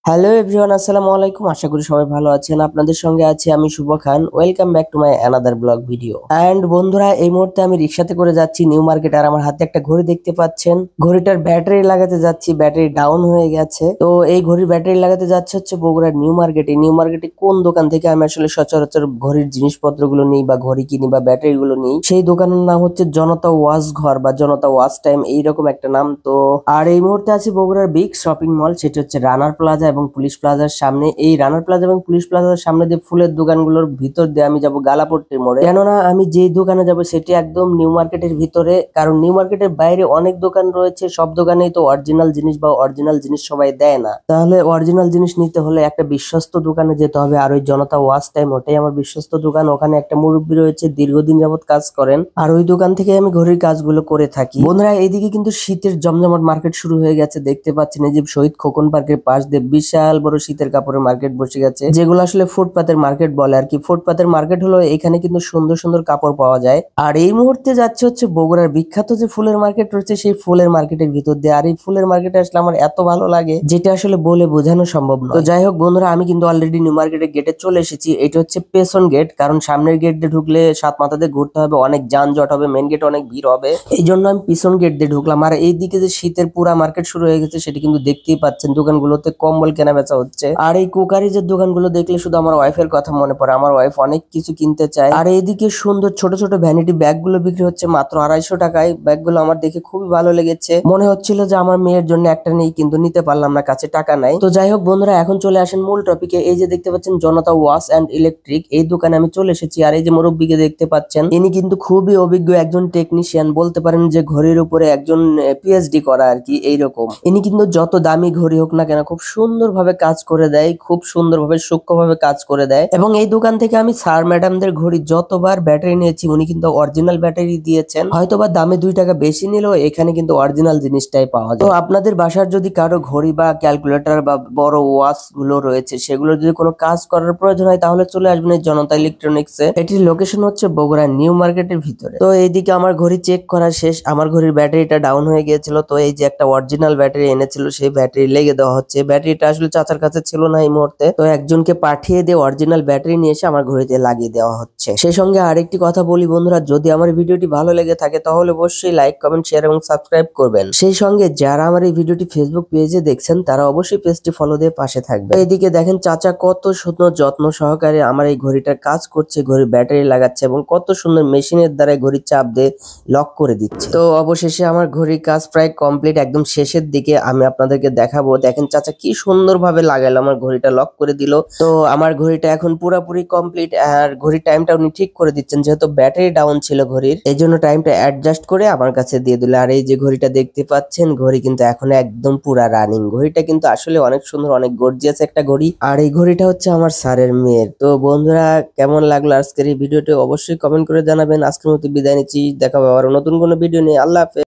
Hello everyone, আসসালামু আলাইকুম। আশা করি সবাই ভালো আছেন। আপনাদের সঙ্গে আছি আমি Shubho Khan. Welcome back to my another blog video. And বন্ধুরা, এই মুহূর্তে আমি রিক্সাতে করে যাচ্ছি নিউ মার্কেট। আর আমার হাতে একটা ঘড়ি দেখতে পাচ্ছেন। ঘড়িটার ব্যাটারি লাগাতে যাচ্ছি, ব্যাটারি ডাউন হয়ে গেছে। তো এই ঘড়ির ব্যাটারি লাগাতে যাচ্ছে হচ্ছে বগুড়ার নিউ মার্কেটে। নিউ মার্কেটে কোন দোকান থেকে আমি আসলে সচরাচর ঘড়ির জিনিসপত্রগুলো নিই বা ঘড়ি কিনি বা ব্যাটারি গুলো নিই, সেই দোকানের নাম হচ্ছে জনতা ওয়াচ ঘর বা জনতা ওয়াচ টাইম, এইরকম একটা নাম। তো আর এই মুহূর্তে আছি বগুড়ার বিগ শপিং মল, সেটা হচ্ছে রানার প্লাজা এবং পুলিশ প্লাজার সামনে। এই রানার প্লাজা এবং পুলিশ প্লাজার সামনে যে ফুলের দোকানগুলোর ভিতর দিয়ে আমি যাব গালাপট্টির মোড়ে, কেননা আমি যে দোকানে যাব সেটি একদম নিউ মার্কেটের ভিতরে। কারণ নিউ মার্কেটের বাইরে অনেক দোকান রয়েছে, সব দোকানেই তো অরিজিনাল জিনিস বা অরিজিনাল জিনিস সবাই দেয় না। তাহলে অরিজিনাল জিনিস নিতে হলে একটা বিশ্বস্ত দোকানে যেতে হবে। আর ওই জনতা ওয়াচ টাইম ওটাই আমার বিশ্বস্ত দোকান। ওখানে একটা মুরব্বী রয়েছে, দীর্ঘদিন যাবত কাজ করেন। আর ওই দোকান থেকে আমি ঘড়ির কাজগুলো করে থাকি। বন্ধুরা, এইদিকে কিন্তু শীতের জমজমাট মার্কেট শুরু হয়ে গেছে। দেখতে পাচ্ছেন এই যে শহীদ খোকন পার্কের পাশ দিয়ে বিশাল বড় শীতের কাপড়ের মার্কেট বসে গেছে, যেগুলো আসলে ফুটপাতের মার্কেট বলে আর কি। ফুটপাতের মার্কেট হলো এখানে কিন্তু সুন্দর সুন্দর কাপড় পাওয়া যায়। আর এই মুহূর্তে যাচ্ছে হচ্ছে বগুড়ার বিখ্যাত যে ফুলের মার্কেট রয়েছে, সেই ফুলের মার্কেটের ভিতর দিয়ে। আর এই ফুলের মার্কেটে আসলে আমার এত ভালো লাগে, যেটা আসলে বলে বোঝানো সম্ভব নয়। তো যাই হোক বন্ধুরা, আমি কিন্তু অলরেডি নিউ মার্কেটের গেটে চলে এসেছি। এটা হচ্ছে পেছন গেট, কারণ সামনের গেট দিয়ে ঢুকলে সাত মাথা দিয়ে ঘুরতে হবে, অনেক যানজট হবে, মেন গেটে অনেক ভিড় হবে। এই জন্য আমি পিছন গেট দিয়ে ঢুকলাম। আর এইদিকে যে শীতের পুরা মার্কেট শুরু হয়ে গেছে, সেটা কিন্তু দেখতেই পাচ্ছেন। দোকানগুলোতে কম্বল কেনা বেচা হচ্ছে। আর এই কুকারিজের দোকানগুলো দেখলে শুধু আমার ওয়াইফের কথা মনে পড়ে। আমার ওয়াইফ অনেক কিছু কিনতে চায়। আর এইদিকে সুন্দর ছোট ছোট ভ্যানিটি ব্যাগ গুলো বিক্রি হচ্ছে মাত্র 250 টাকায়। ব্যাগগুলো আমার দেখে খুবই ভালো লেগেছে। মনে হচ্ছিল যে আমার মেয়ের জন্য একটা নেই, কিন্তু নিতে পারলাম না, কাছে টাকা নাই। তো যাই হোক বন্ধুরা, এখন চলে আসেন মূল টপিকে। এই যে দেখতে পাচ্ছেন জনতা ওয়াশ অ্যান্ড ইলেকট্রিক, এই দোকানে আমি চলে এসেছি। আর এই যে মুরব্বীকে দেখতে পাচ্ছেন, ইনি কিন্তু খুবই অভিজ্ঞ একজন টেকনিশিয়ান, বলতে পারেন যে ঘড়ির উপরে একজন পিএইচডি করা আর কি, এইরকম। ইনি কিন্তু যত দামি ঘড়ি হোক না কেন খুব সুন্দরভাবে কাজ করে দেয়, খুব সুন্দরভাবে সূক্ষ্মভাবে কাজ করে দেয়। এবং এই দোকান থেকে আমি স্যার ম্যাডামদের ঘড়ি যতবার ব্যাটারি নিয়েছি, উনি কিন্তু অরিজিনাল ব্যাটারি দিয়েছেন। হয়তোবা দামে 2 টাকা বেশি নিলেও এখানে কিন্তু অরিজিনাল জিনিসটাই পাওয়া যায়। তো আপনাদের বাসার যদি কারো ঘড়ি বা ক্যালকুলেটর বা বড় ওয়াচ গুলো রয়েছে, সেগুলো যদি কোনো কাজ করার প্রয়োজন হয়, তাহলে চলে আসবেন এই জনতা ইলেকট্রনিক্স এ। এটির লোকেশন হচ্ছে বগুড়া নিউ মার্কেটের ভিতরে। তো এইদিকে আমার ঘড়ি চেক করা শেষ। আমার ঘড়ির ব্যাটারিটা ডাউন হয়ে গিয়েছিল। তো এই যে একটা অরিজিনাল ব্যাটারি এনেছিল, সেই ব্যাটারি লেগে দেওয়া হচ্ছে। ব্যাটারিটা আসলে চাচার কাছে ছিল না এই মুহূর্তে, তো একজনকে পাঠিয়ে দিয়ে অরিজিনাল ব্যাটারি নিয়ে এসে আমার ঘড়িতে লাগিয়ে দেওয়া হচ্ছে। সেই সঙ্গে আরেকটি কথা বলি বন্ধুরা, যদি আমার ভিডিওটি ভালো লেগে থাকে তাহলে অবশ্যই লাইক, কমেন্ট, শেয়ার এবং সাবস্ক্রাইব করবেন। সেই সঙ্গে যারা আমার এই ভিডিওটি ফেসবুক পেজে দেখছেন, তারা অবশ্যই পেজটি ফলো দিয়ে পাশে থাকবে। এইদিকে দেখেন চাচা কত সুন্দর যত্ন সহকারে আমার এই ঘড়িটার কাজ করছে, ঘড়ির ব্যাটারি লাগাচ্ছে এবং কত সুন্দর মেশিনের দ্বারা ঘড়ির চাপ দিয়ে লক করে দিচ্ছে। তো অবশেষে আমার ঘড়ির কাজ প্রায় কমপ্লিট, একদম শেষের দিকে। আমি আপনাদেরকে দেখাবো। দেখেন চাচা কি সুন্দর ভাবে লাগাইলো, আমার ঘড়িটা লক করে দিল। তো আমার ঘড়িটা এখন পুরোপুরি কমপ্লিট। আর ঘড়ির টাইমটা উনি ঠিক করে দিচ্ছেন, যেহেতু ব্যাটারি ডাউন ছিল ঘড়ির, এই জন্য টাইমটা অ্যাডজাস্ট করে আমার কাছে দিয়ে দিল। আর এই যে ঘড়িটা দেখতে পাচ্ছেন, ঘড়ি কিন্তু এখন একদম পুরা রানিং। ঘড়িটা কিন্তু আসলে অনেক সুন্দর, অনেক গর্জিয়াস একটা ঘড়ি। আর এই ঘড়িটা হচ্ছে আমার স্যারের মেয়ের। তো বন্ধুরা, কেমন লাগলো আজকের এই ভিডিওটি অবশ্যই কমেন্ট করে জানাবেন। আজকের মতো বিদায় নিচ্ছি, দেখা হবে আবার নতুন কোনো ভিডিও নিয়ে। আল্লাহ হাফেজ।